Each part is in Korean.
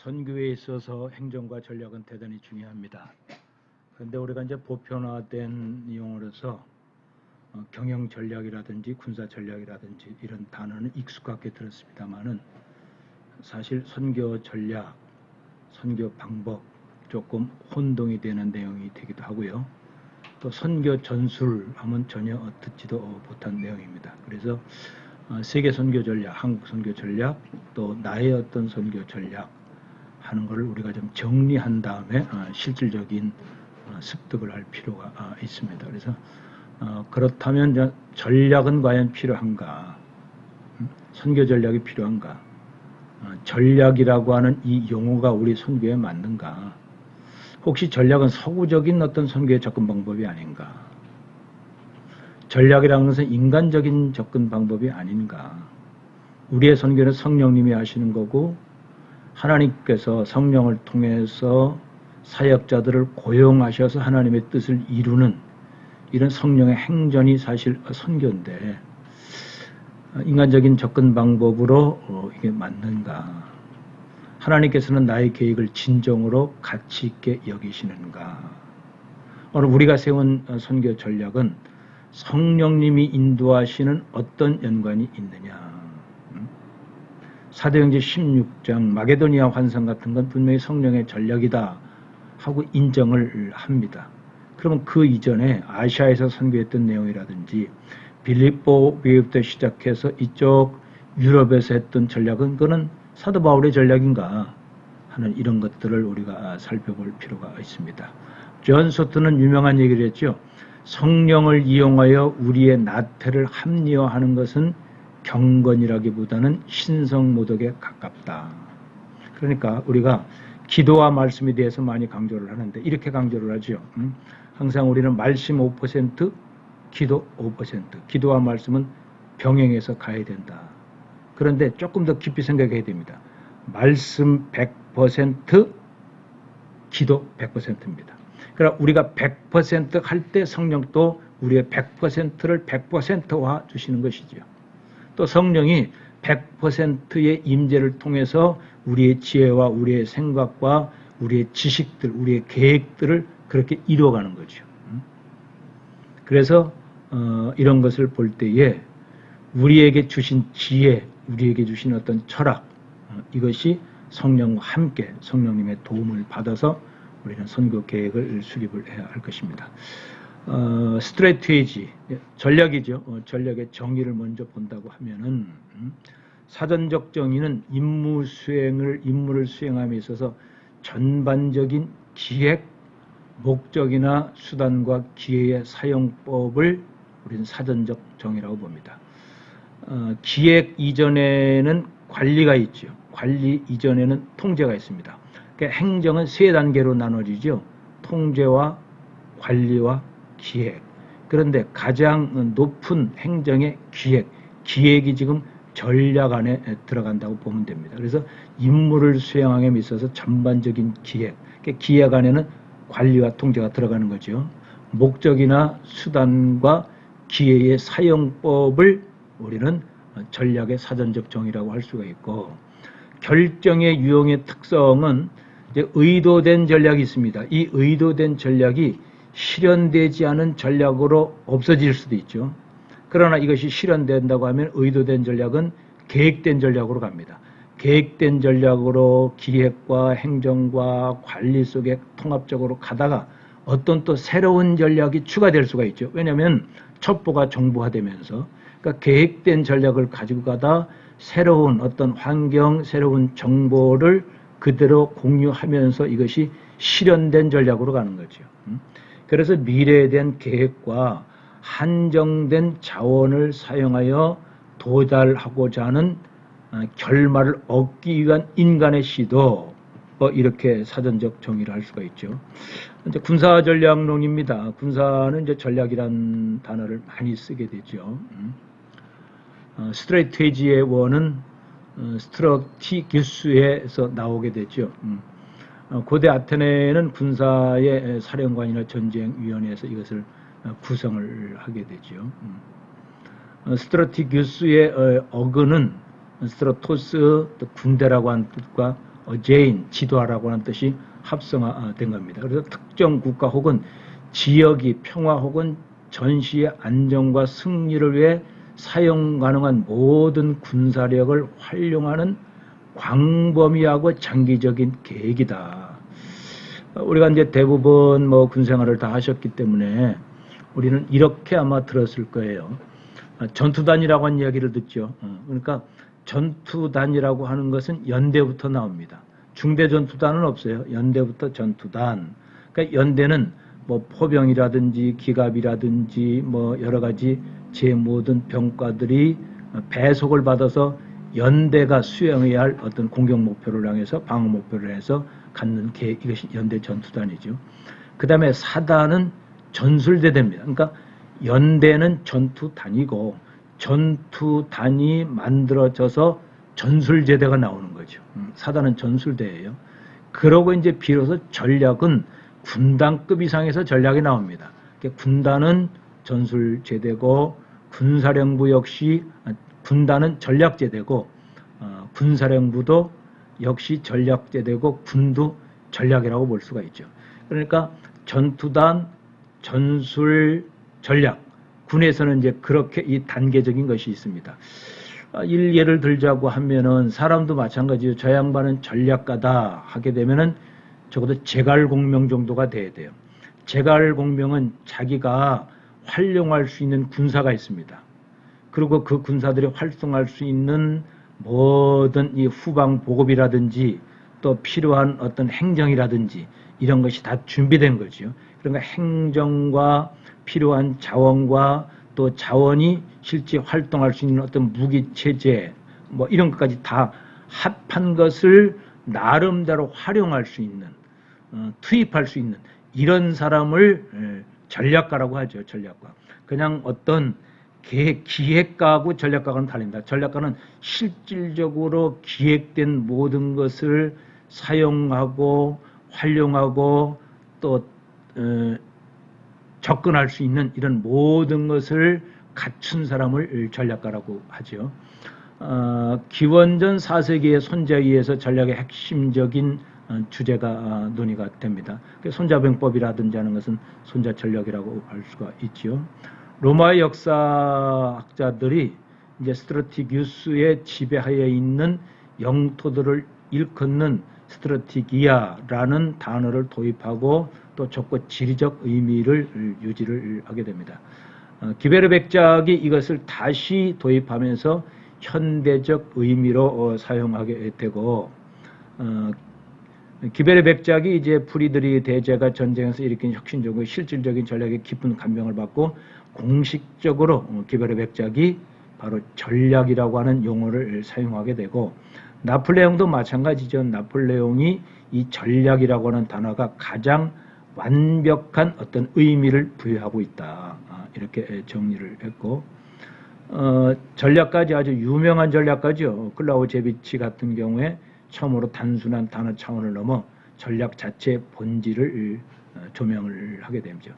선교에 있어서 행정과 전략은 대단히 중요합니다. 그런데 우리가 이제 보편화된 용어로서 경영 전략이라든지 군사 전략이라든지 이런 단어는 익숙하게 들었습니다만은 사실 선교 전략, 선교 방법 조금 혼동이 되는 내용이 되기도 하고요. 또 선교 전술 하면 전혀 듣지도 못한 내용입니다. 그래서 세계 선교 전략, 한국 선교 전략, 또 나의 어떤 선교 전략 하는 것을 우리가 좀 정리한 다음에 실질적인 습득을 할 필요가 있습니다. 그래서 그렇다면 전략은 과연 필요한가? 선교 전략이 필요한가? 전략이라고 하는 이 용어가 우리 선교에 맞는가? 혹시 전략은 서구적인 어떤 선교의 접근 방법이 아닌가? 전략이라는 것은 인간적인 접근 방법이 아닌가? 우리의 선교는 성령님이 하시는 거고 하나님께서 성령을 통해서 사역자들을 고용하셔서 하나님의 뜻을 이루는 이런 성령의 행전이 사실 선교인데 인간적인 접근 방법으로 이게 맞는가? 하나님께서는 나의 계획을 진정으로 가치 있게 여기시는가? 오늘 우리가 세운 선교 전략은 성령님이 인도하시는 어떤 연관이 있느냐? 사도행전 16장 마게도니아 환상 같은 건 분명히 성령의 전략이다 하고 인정을 합니다. 그러면 그 이전에 아시아에서 선교했던 내용이라든지 빌립보부터 시작해서 이쪽 유럽에서 했던 전략은 그거는 사도 바울의 전략인가 하는 이런 것들을 우리가 살펴볼 필요가 있습니다. 존 소트는 유명한 얘기를 했죠. 성령을 이용하여 우리의 나태를 합리화하는 것은 경건이라기보다는 신성모독에 가깝다. 그러니까 우리가 기도와 말씀에 대해서 많이 강조를 하는데 이렇게 강조를 하죠. 항상 우리는 말씀 5%, 기도 5%. 기도와 말씀은 병행해서 가야 된다. 그런데 조금 더 깊이 생각해야 됩니다. 말씀 100%, 기도 100%입니다. 그러니까 우리가 100% 할 때 성령도 우리의 100%를 100%화 주시는 것이죠. 또 성령이 100%의 임재를 통해서 우리의 지혜와 우리의 생각과 우리의 지식들, 우리의 계획들을 그렇게 이루어가는 거죠. 그래서 이런 것을 볼 때에 우리에게 주신 지혜, 우리에게 주신 어떤 철학, 이것이 성령과 함께 성령님의 도움을 받아서 우리는 선교 계획을 수립을 해야 할 것입니다. 스트래티지, 전략이죠. 전략의 정의를 먼저 본다고 하면은 사전적 정의는 임무를 수행함에 있어서 전반적인 기획, 목적이나 수단과 기회의 사용법을 우리는 사전적 정의라고 봅니다. 기획 이전에는 관리가 있죠. 관리 이전에는 통제가 있습니다. 그러니까 행정은 세 단계로 나눠지죠. 통제와 관리와 기획. 그런데 가장 높은 행정의 기획이 지금 전략 안에 들어간다고 보면 됩니다. 그래서 임무를 수행함에 있어서 전반적인 기획, 그러니까 기획 안에는 관리와 통제가 들어가는 거죠. 목적이나 수단과 기회의 사용법을 우리는 전략의 사전적 정의라고 할 수가 있고, 결정의 유형의 특성은 이제 의도된 전략이 있습니다. 이 의도된 전략이 실현되지 않은 전략으로 없어질 수도 있죠. 그러나 이것이 실현된다고 하면 의도된 전략은 계획된 전략으로 갑니다. 계획된 전략으로 기획과 행정과 관리 속에 통합적으로 가다가 어떤 또 새로운 전략이 추가될 수가 있죠. 왜냐하면 첩보가 정보화되면서, 그러니까 계획된 전략을 가지고 가다 새로운 어떤 환경, 새로운 정보를 그대로 공유하면서 이것이 실현된 전략으로 가는 거죠. 그래서 미래에 대한 계획과 한정된 자원을 사용하여 도달하고자 하는 결말을 얻기 위한 인간의 시도, 이렇게 사전적 정의를 할 수가 있죠. 이제 군사 전략론입니다. 군사는 이제 전략이란 단어를 많이 쓰게 되죠. 스트래티지의 원은 스트라티기스에서 나오게 되죠. 고대 아테네는 군사의 사령관이나 전쟁위원회에서 이것을 구성을 하게 되죠. 스트라티기스의 어근은 스트라토스, 군대라고 하는 뜻과 어제인, 지도하라고 하는 뜻이 합성화된 겁니다. 그래서 특정 국가 혹은 지역이 평화 혹은 전시의 안정과 승리를 위해 사용 가능한 모든 군사력을 활용하는 광범위하고 장기적인 계획이다. 우리가 이제 대부분 뭐 군생활을 다 하셨기 때문에 우리는 이렇게 아마 들었을 거예요. 전투단이라고 하는 이야기를 듣죠. 그러니까 전투단이라고 하는 것은 연대부터 나옵니다. 중대전투단은 없어요. 연대부터 전투단. 그러니까 연대는 뭐 포병이라든지 기갑이라든지 뭐 여러 가지 제 모든 병과들이 배속을 받아서 연대가 수행해야 할 어떤 공격 목표를 향해서 방어 목표를 해서 갖는 계획, 이것이 연대 전투단이죠. 그 다음에 사단은 전술대대입니다. 그러니까 연대는 전투단이고 전투단이 만들어져서 전술제대가 나오는 거죠. 사단은 전술대예요. 그러고 이제 비로소 전략은 군단급 이상에서 전략이 나옵니다. 군단은 전술제대고 군사령부 역시 군단은 전략제대고 군사령부도 역시 전략제대고 군도 전략이라고 볼 수가 있죠. 그러니까 전투단, 전술, 전략, 군에서는 이제 그렇게 이 단계적인 것이 있습니다. 예를 들자고 하면은 사람도 마찬가지예요. 저 양반은 전략가다 하게 되면은 적어도 제갈공명 정도가 돼야 돼요. 제갈공명은 자기가 활용할 수 있는 군사가 있습니다. 그리고 그 군사들이 활동할 수 있는 모든 이 후방 보급이라든지 또 필요한 어떤 행정이라든지 이런 것이 다 준비된 거죠. 그러니까 행정과 필요한 자원과 또 자원이 실제 활동할 수 있는 어떤 무기 체제 뭐 이런 것까지 다 합한 것을 나름대로 활용할 수 있는 투입할 수 있는 이런 사람을 전략가라고 하죠. 전략가. 그냥 어떤 기획가하고 전략가와는 다릅니다. 전략가는 실질적으로 기획된 모든 것을 사용하고 활용하고 또 접근할 수 있는 이런 모든 것을 갖춘 사람을 전략가라고 하죠. 기원전 4세기의 손자위에서 전략의 핵심적인 주제가 논의가 됩니다. 손자병법이라든지 하는 것은 손자전략이라고 할 수가 있죠. 로마의 역사학자들이 이제 스트라티기우스의 지배하에 있는 영토들을 일컫는 스트라티기아라는 단어를 도입하고 또 적고 지리적 의미를 유지를 하게 됩니다. 기베르 백작이 이것을 다시 도입하면서 현대적 의미로 사용하게 되고 기베르 백작이 이제 프리드리 대제가 전쟁에서 일으킨 혁신적이고 실질적인 전략의 깊은 감명을 받고 공식적으로 기베르 백작이 바로 전략이라고 하는 용어를 사용하게 되고 나폴레옹도 마찬가지죠. 나폴레옹이 이 전략이라고 하는 단어가 가장 완벽한 어떤 의미를 부여하고 있다. 이렇게 정리를 했고 전략가지 아주 유명한 전략가죠. 클라우제비치 같은 경우에 처음으로 단순한 단어 차원을 넘어 전략 자체의 본질을 조명을 하게 되죠.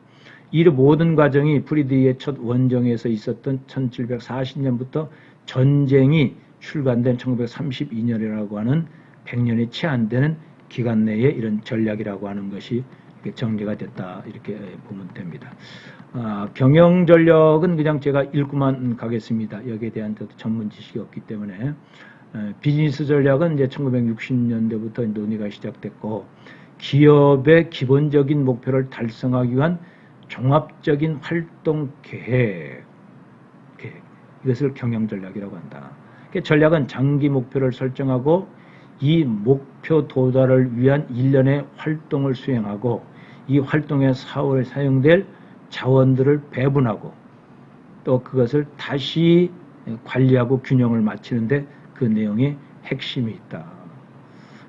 이 모든 과정이 프리드리히의 첫 원정에서 있었던 1740년부터 전쟁이 출간된 1932년이라고 하는 100년이 채 안 되는 기간 내에 이런 전략이라고 하는 것이 정리가 됐다 이렇게 보면 됩니다. 경영 전략은 그냥 제가 읽고만 가겠습니다. 여기에 대한 전문 지식이 없기 때문에 비즈니스 전략은 이제 1960년대부터 논의가 시작됐고 기업의 기본적인 목표를 달성하기 위한 종합적인 활동 계획 이것을 경영 전략이라고 한다. 전략은 장기 목표를 설정하고 이 목표 도달을 위한 일련의 활동을 수행하고 이 활동의 사업에 사용될 자원들을 배분하고 또 그것을 다시 관리하고 균형을 맞추는데 그 내용에 핵심이 있다.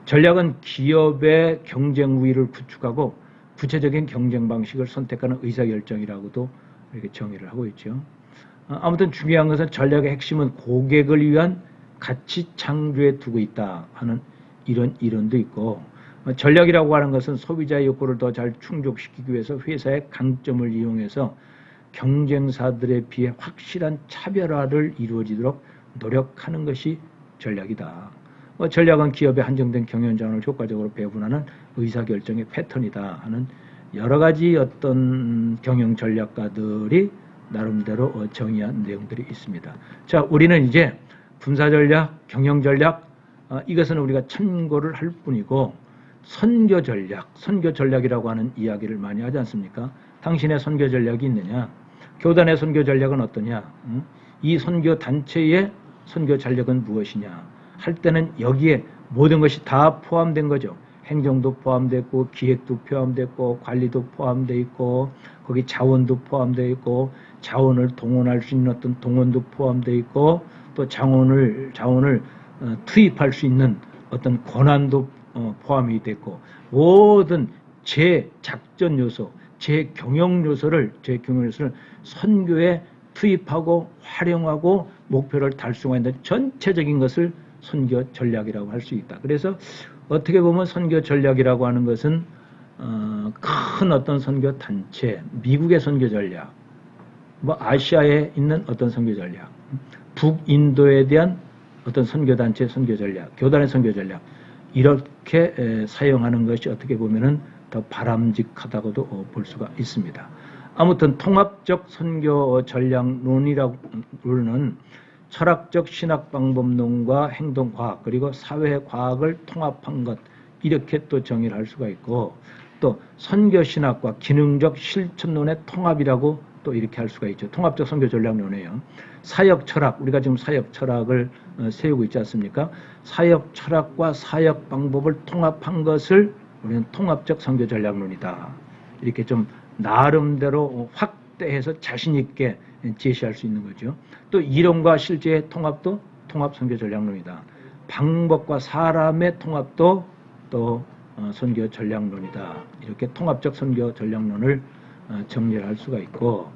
전략은 기업의 경쟁 우위를 구축하고 구체적인 경쟁 방식을 선택하는 의사결정이라고도 이렇게 정의를 하고 있죠. 아무튼 중요한 것은 전략의 핵심은 고객을 위한 가치 창조에 두고 있다 하는 이런 이론도 있고 전략이라고 하는 것은 소비자의 욕구를 더 잘 충족시키기 위해서 회사의 강점을 이용해서 경쟁사들에 비해 확실한 차별화를 이루어지도록 노력하는 것이 전략이다. 전략은 기업의 한정된 경영 자원을 효과적으로 배분하는 의사결정의 패턴이다 하는 여러 가지 어떤 경영 전략가들이 나름대로 정의한 내용들이 있습니다. 자, 우리는 이제 군사 전략, 경영 전략, 이것은 우리가 참고를 할 뿐이고, 선교 전략이라고 하는 이야기를 많이 하지 않습니까? 당신의 선교 전략이 있느냐? 교단의 선교 전략은 어떠냐? 이 선교 단체의 선교 전략은 무엇이냐? 할 때는 여기에 모든 것이 다 포함된 거죠. 행정도 포함됐고, 기획도 포함됐고, 관리도 포함되어 있고, 거기 자원도 포함되어 있고, 자원을 동원할 수 있는 어떤 동원도 포함되어 있고, 또 자원을 투입할 수 있는 어떤 권한도 포함이 됐고, 모든 제 작전 요소, 제 경영 요소를 선교에 투입하고 활용하고 목표를 달성하는 전체적인 것을 선교 전략이라고 할 수 있다. 그래서 어떻게 보면 선교 전략이라고 하는 것은 큰 어떤 선교 단체, 미국의 선교 전략, 뭐 아시아에 있는 어떤 선교 전략, 북인도에 대한 어떤 선교 단체 선교 전략, 교단의 선교 전략, 이렇게 사용하는 것이 어떻게 보면은 더 바람직하다고도 볼 수가 있습니다. 아무튼 통합적 선교 전략론이라고는 철학적 신학방법론과 행동과학 그리고 사회과학을 통합한 것, 이렇게 또 정의를 할 수가 있고, 또 선교신학과 기능적 실천론의 통합이라고 또 이렇게 할 수가 있죠. 통합적 선교 전략론이에요. 사역 철학, 우리가 지금 사역 철학을 세우고 있지 않습니까? 사역 철학과 사역 방법을 통합한 것을 우리는 통합적 선교 전략론이다. 이렇게 좀 나름대로 확대해서 자신 있게 제시할 수 있는 거죠. 또 이론과 실제의 통합도 통합 선교 전략론이다. 방법과 사람의 통합도 또 선교 전략론이다. 이렇게 통합적 선교 전략론을 정리를 할 수가 있고,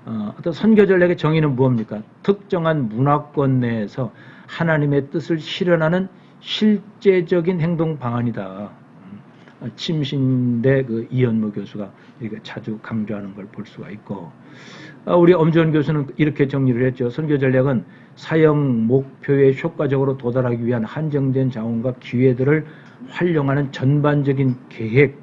어떤 선교 전략의 정의는 무엇입니까? 특정한 문화권 내에서 하나님의 뜻을 실현하는 실제적인 행동 방안이다. 침신대 그 이현무 교수가 이렇게 자주 강조하는 걸 볼 수가 있고, 우리 엄지원 교수는 이렇게 정리를 했죠. 선교 전략은 사역 목표에 효과적으로 도달하기 위한 한정된 자원과 기회들을 활용하는 전반적인 계획,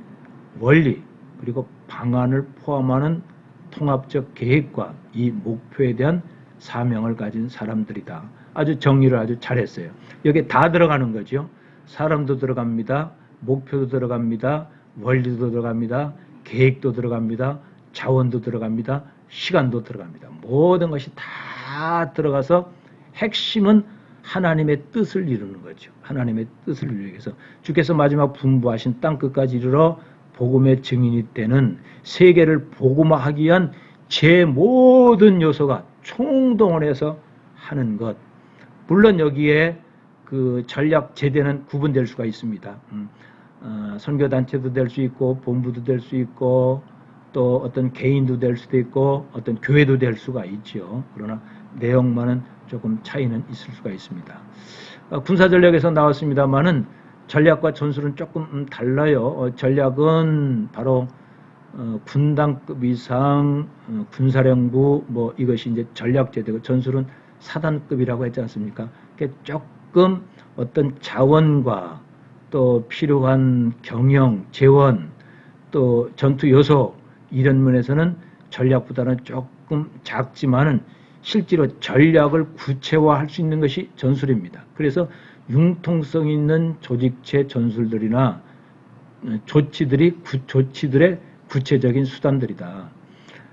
원리, 그리고 방안을 포함하는 통합적 계획과 이 목표에 대한 사명을 가진 사람들이다. 아주 정리를 아주 잘했어요. 여기에 다 들어가는 거죠. 사람도 들어갑니다. 목표도 들어갑니다. 원리도 들어갑니다. 계획도 들어갑니다. 자원도 들어갑니다. 시간도 들어갑니다. 모든 것이 다 들어가서 핵심은 하나님의 뜻을 이루는 거죠. 하나님의 뜻을 이루기 위해서 주께서 마지막 분부하신 땅끝까지 이르러 복음의 증인이 되는 세계를 복음화하기 위한 제 모든 요소가 총동원해서 하는 것. 물론 여기에 그 전략 제대는 구분될 수가 있습니다. 선교단체도 될 수 있고 본부도 될 수 있고 또 어떤 개인도 될 수도 있고 어떤 교회도 될 수가 있죠. 그러나 내용만은 조금 차이는 있을 수가 있습니다. 군사전략에서 나왔습니다만은 전략과 전술은 조금 달라요. 전략은 바로 군단급 이상 군사령부 뭐 이것이 이제 전략제대고, 전술은 사단급이라고 했지 않습니까? 그러니까 조금 어떤 자원과 또 필요한 경영, 재원, 또 전투 요소, 이런 면에서는 전략보다는 조금 작지만은 실제로 전략을 구체화할 수 있는 것이 전술입니다. 그래서 융통성 있는 조직체 전술들이나 조치들의 구체적인 수단들이다.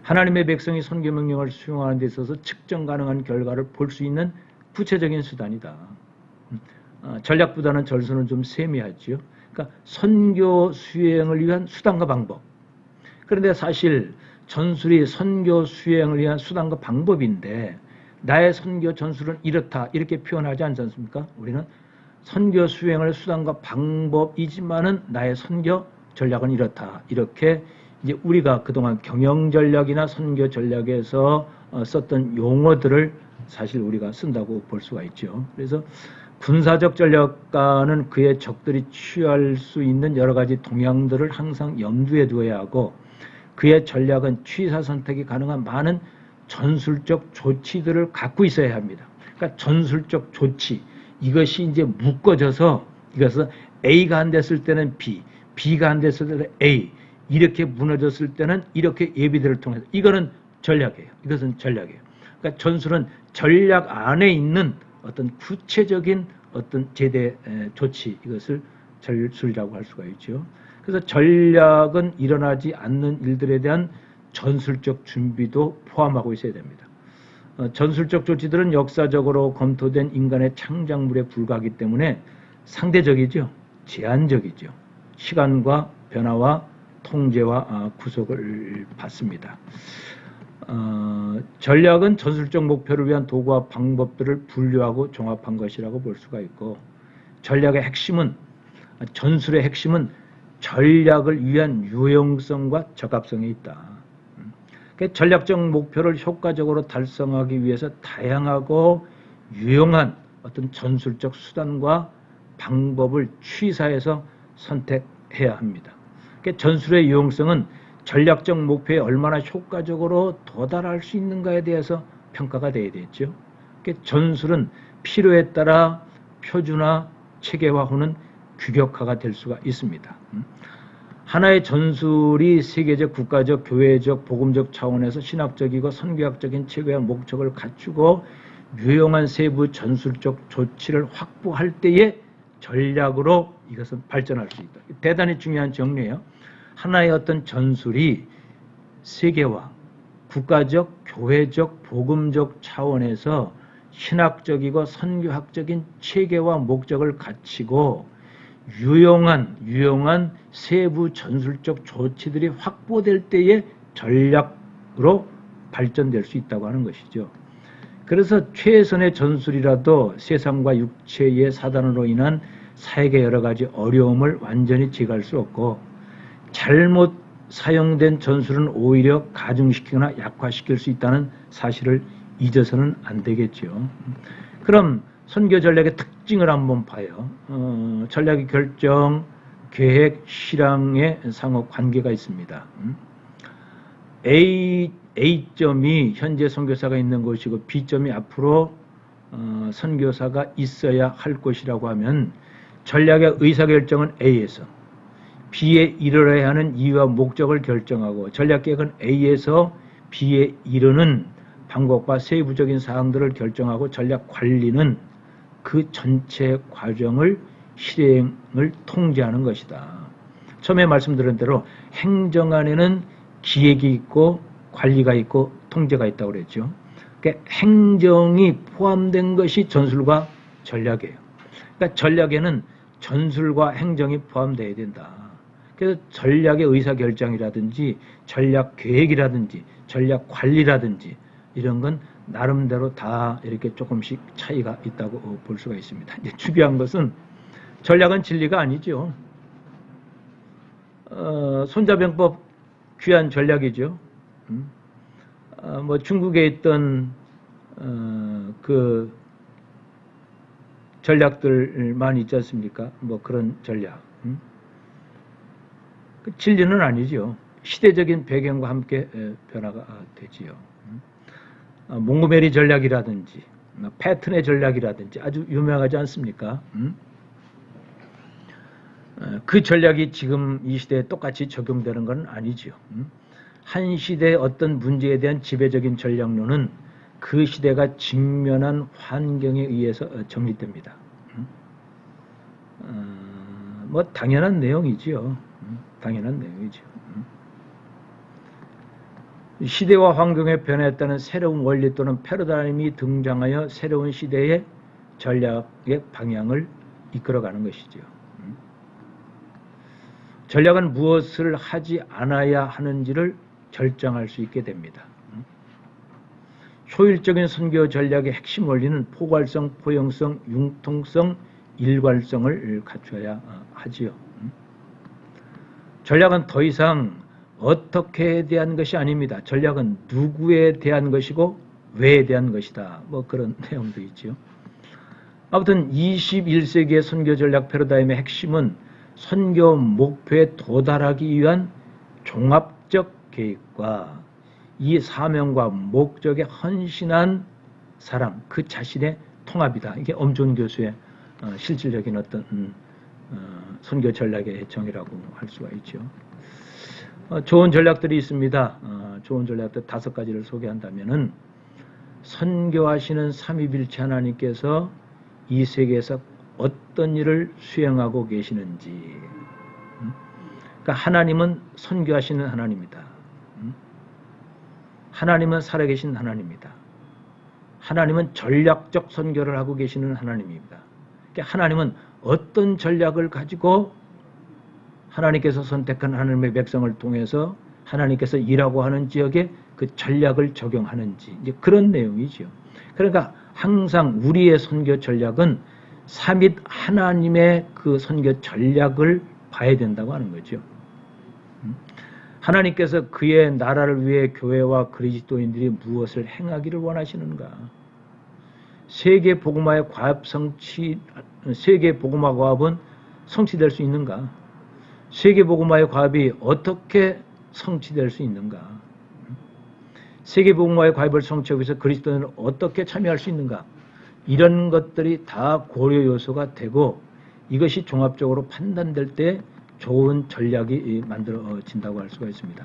하나님의 백성이 선교 명령을 수용하는 데 있어서 측정 가능한 결과를 볼 수 있는 구체적인 수단이다. 전략보다는 전술은 좀 세미하죠. 그러니까 선교 수행을 위한 수단과 방법. 그런데 사실 전술이 선교 수행을 위한 수단과 방법인데, 나의 선교 전술은 이렇다 이렇게 표현하지 않지 않습니까? 우리는 선교 수행을 수단과 방법이지만은 나의 선교 전략은 이렇다, 이렇게 이제 우리가 그동안 경영 전략이나 선교 전략에서 썼던 용어들을 사실 우리가 쓴다고 볼 수가 있죠. 그래서 군사적 전략가는 그의 적들이 취할 수 있는 여러 가지 동향들을 항상 염두에 두어야 하고, 그의 전략은 취사 선택이 가능한 많은 전술적 조치들을 갖고 있어야 합니다. 그러니까 전술적 조치, 이것이 이제 묶어져서 이것은 A가 안 됐을 때는 B, B가 안 됐을 때는 A, 이렇게 무너졌을 때는 이렇게 예비대를 통해서 이거는 전략이에요. 이것은 전략이에요. 그러니까 전술은 전략 안에 있는 어떤 구체적인 어떤 제대 조치, 이것을 전술이라고 할 수가 있죠. 그래서 전략은 일어나지 않는 일들에 대한 전술적 준비도 포함하고 있어야 됩니다. 전술적 조치들은 역사적으로 검토된 인간의 창작물에 불과하기 때문에 상대적이죠. 제한적이죠. 시간과 변화와 통제와 구속을 받습니다. 전략은 전술적 목표를 위한 도구와 방법들을 분류하고 종합한 것이라고 볼 수가 있고, 전략의 핵심은, 전술의 핵심은 전략을 위한 유용성과 적합성에 있다. 전략적 목표를 효과적으로 달성하기 위해서 다양하고 유용한 어떤 전술적 수단과 방법을 취사해서 선택해야 합니다. 전술의 유용성은 전략적 목표에 얼마나 효과적으로 도달할 수 있는가에 대해서 평가가 되어야 되겠죠. 전술은 필요에 따라 표준화, 체계화 후는 규격화가 될 수가 있습니다. 하나의 전술이 세계적, 국가적, 교회적, 복음적 차원에서 신학적이고 선교학적인 체계와 목적을 갖추고 유용한 세부 전술적 조치를 확보할 때에 전략으로 이것은 발전할 수 있다. 대단히 중요한 정리예요. 하나의 어떤 전술이 세계화, 국가적, 교회적, 복음적 차원에서 신학적이고 선교학적인 체계와 목적을 갖추고 유용한 세부 전술적 조치들이 확보될 때에 전략으로 발전될 수 있다고 하는 것이죠. 그래서 최선의 전술이라도 세상과 육체의 사단으로 인한 사회의 여러 가지 어려움을 완전히 제거할 수 없고, 잘못 사용된 전술은 오히려 가중시키거나 약화시킬 수 있다는 사실을 잊어서는 안 되겠죠. 그럼 선교 전략의 특징을 한번 봐요. 전략의 결정, 계획, 실행의 상호 관계가 있습니다. A점이 현재 선교사가 있는 곳이고 B점이 앞으로 선교사가 있어야 할 곳이라고 하면 전략의 의사결정은 A에서, B에 이르러야 하는 이유와 목적을 결정하고 전략계획은 A에서 B에 이르는 방법과 세부적인 사항들을 결정하고 전략 관리는 그 전체 과정을 실행을 통제하는 것이다. 처음에 말씀드린 대로 행정 안에는 기획이 있고 관리가 있고 통제가 있다고 그랬죠. 그러니까 행정이 포함된 것이 전술과 전략이에요. 그러니까 전략에는 전술과 행정이 포함되어야 된다. 그래서 전략의 의사결정이라든지 전략 계획이라든지 전략 관리라든지 이런 건 나름대로 다 이렇게 조금씩 차이가 있다고 볼 수가 있습니다. 이제 중요한 것은 전략은 진리가 아니죠. 손자병법 귀한 전략이죠. 뭐 중국에 있던 그 전략들 많이 있지 않습니까? 뭐 그런 전략. 그 진리는 아니죠. 시대적인 배경과 함께 변화가 되지요. 몽고메리 전략이라든지 패튼의 전략이라든지 아주 유명하지 않습니까? 그 전략이 지금 이 시대에 똑같이 적용되는 건 아니죠. 한 시대의 어떤 문제에 대한 지배적인 전략론은 그 시대가 직면한 환경에 의해서 정립됩니다. 뭐 당연한 내용이지요. 당연한 내용이죠. 시대와 환경의 변화에 따른 새로운 원리 또는 패러다임이 등장하여 새로운 시대의 전략의 방향을 이끌어가는 것이죠. 전략은 무엇을 하지 않아야 하는지를 결정할 수 있게 됩니다. 효율적인 선교 전략의 핵심 원리는 포괄성, 포용성, 융통성, 일관성을 갖춰야 하지요. 전략은 더 이상 어떻게에 대한 것이 아닙니다. 전략은 누구에 대한 것이고 왜에 대한 것이다. 뭐 그런 내용도 있죠. 아무튼 21세기의 선교 전략 패러다임의 핵심은 선교 목표에 도달하기 위한 종합적 계획과 이 사명과 목적에 헌신한 사람, 그 자신의 통합이다. 이게 엄준 교수의 실질적인 어떤 선교 전략의 정의라고 할 수가 있죠. 좋은 전략들이 있습니다. 좋은 전략들 5가지를 소개한다면은 선교하시는 삼위일체 하나님께서 이 세계에서 어떤 일을 수행하고 계시는지. 그러니까 하나님은 선교하시는 하나님이다. 하나님은 살아계신 하나님이다. 하나님은 전략적 선교를 하고 계시는 하나님입니다. 그러니까 하나님은 어떤 전략을 가지고 하나님께서 선택한 하나님의 백성을 통해서 하나님께서 일하고 하는 지역에 그 전략을 적용하는지, 이제 그런 내용이죠. 그러니까 항상 우리의 선교 전략은 삼위 하나님의 그 선교 전략을 봐야 된다고 하는 거죠. 하나님께서 그의 나라를 위해 교회와 그리스도인들이 무엇을 행하기를 원하시는가? 세계 복음화의 세계 복음화 과업은 성취될 수 있는가? 세계 복음화의 과업이 어떻게 성취될 수 있는가? 세계 복음화의 과업을 성취하기 위해서 그리스도인은 어떻게 참여할 수 있는가? 이런 것들이 다 고려 요소가 되고 이것이 종합적으로 판단될 때 좋은 전략이 만들어진다고 할 수가 있습니다.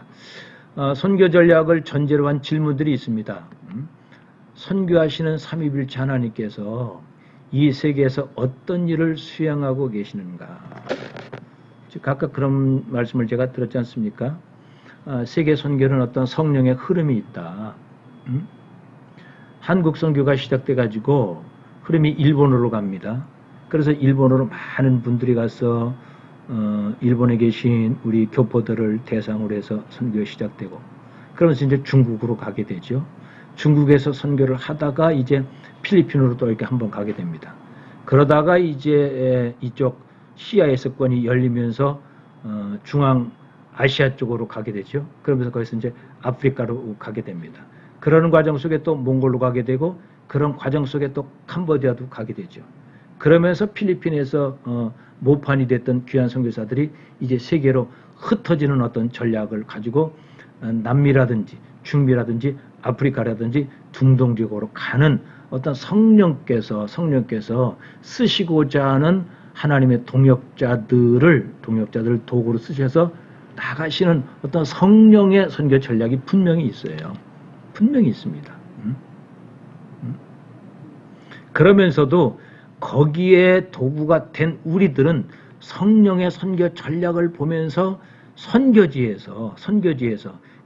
선교 전략을 전제로 한 질문들이 있습니다. 선교하시는 삼위일체 하나님께서 이 세계에서 어떤 일을 수행하고 계시는가? 각각 그런 말씀을 제가 들었지 않습니까? 세계 선교는 어떤 성령의 흐름이 있다. 한국 선교가 시작돼 가지고 흐름이 일본으로 갑니다. 그래서 일본으로 많은 분들이 가서 일본에 계신 우리 교포들을 대상으로 해서 선교가 시작되고, 그러면서 이제 중국으로 가게 되죠. 중국에서 선교를 하다가 이제 필리핀으로 또 이렇게 한번 가게 됩니다. 그러다가 이제 이쪽 시아의 서권이 열리면서 중앙 아시아 쪽으로 가게 되죠. 그러면서 거기서 이제 아프리카로 가게 됩니다. 그러는 과정 속에 또 몽골로 가게 되고, 그런 과정 속에 또 캄보디아도 가게 되죠. 그러면서 필리핀에서 모판이 됐던 귀한 선교사들이 이제 세계로 흩어지는 어떤 전략을 가지고 남미라든지 중미라든지 아프리카라든지 중동 지역으로 가는 어떤 성령께서 쓰시고자 하는 하나님의 동역자들을 도구로 쓰셔서 나가시는 어떤 성령의 선교 전략이 분명히 있어요. 분명히 있습니다. 그러면서도 거기에 도구가 된 우리들은 성령의 선교 전략을 보면서 선교지에서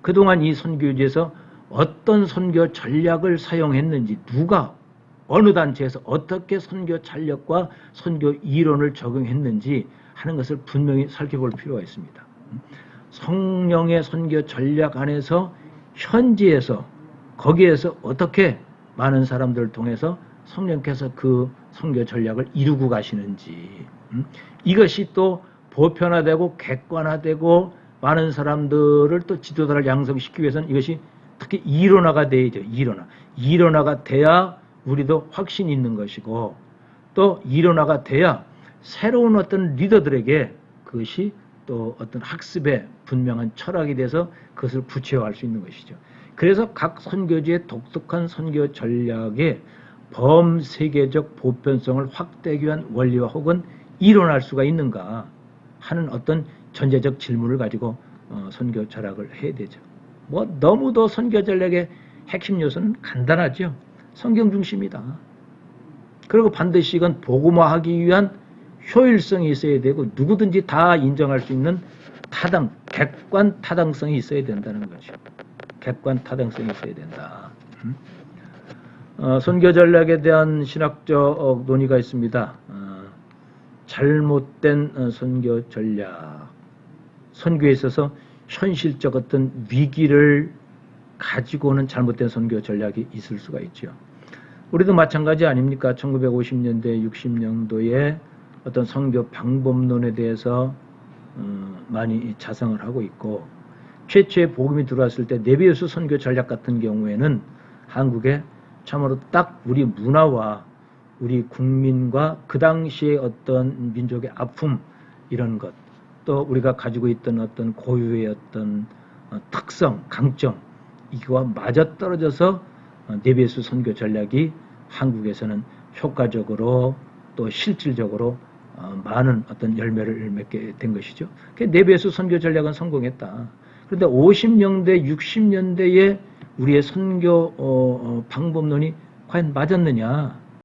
그동안 이 선교지에서 어떤 선교 전략을 사용했는지, 누가 어느 단체에서 어떻게 선교 전략과 선교 이론을 적용했는지 하는 것을 분명히 살펴볼 필요가 있습니다. 성령의 선교 전략 안에서 현지에서 거기에서 어떻게 많은 사람들을 통해서 성령께서 그 선교 전략을 이루고 가시는지, 이것이 또 보편화되고 객관화되고 많은 사람들을 또 지도자를 양성시키기 위해서는 이것이 특히 이론화가 돼야죠. 이론화가 돼야 우리도 확신이 있는 것이고, 또 이론화가 돼야 새로운 어떤 리더들에게 그것이 또 어떤 학습의 분명한 철학이 돼서 그것을 구체화할 수 있는 것이죠. 그래서 각 선교지의 독특한 선교 전략의 범세계적 보편성을 확대하기 위한 원리와 혹은 이론할 수가 있는가 하는 어떤 전제적 질문을 가지고 선교 철학을 해야 되죠. 뭐 너무도 선교 전략의 핵심 요소는 간단하죠. 성경 중심이다. 그리고 반드시 이건 복음화하기 위한 효율성이 있어야 되고 누구든지 다 인정할 수 있는 객관 타당성이 있어야 된다는 거죠. 객관 타당성이 있어야 된다. 선교 전략에 대한 신학적 논의가 있습니다. 잘못된 선교 전략, 선교에 있어서 현실적 어떤 위기를 가지고는 잘못된 선교 전략이 있을 수가 있죠. 우리도 마찬가지 아닙니까? 1950년대, 60년도에 어떤 선교 방법론에 대해서 많이 자성을 하고 있고, 최초의 복음이 들어왔을 때 네비우스 선교 전략 같은 경우에는 한국에 참으로 딱 우리 문화와 우리 국민과 그 당시의 어떤 민족의 아픔, 이런 것, 또 우리가 가지고 있던 어떤 고유의 어떤 특성, 강점, 이거와 맞아떨어져서 네비우스 선교 전략이 한국에서는 효과적으로 또 실질적으로 많은 어떤 열매를 맺게 된 것이죠. 네베스 선교 전략은 성공했다. 그런데 50년대, 60년대에 우리의 선교 방법론이 과연 맞았느냐?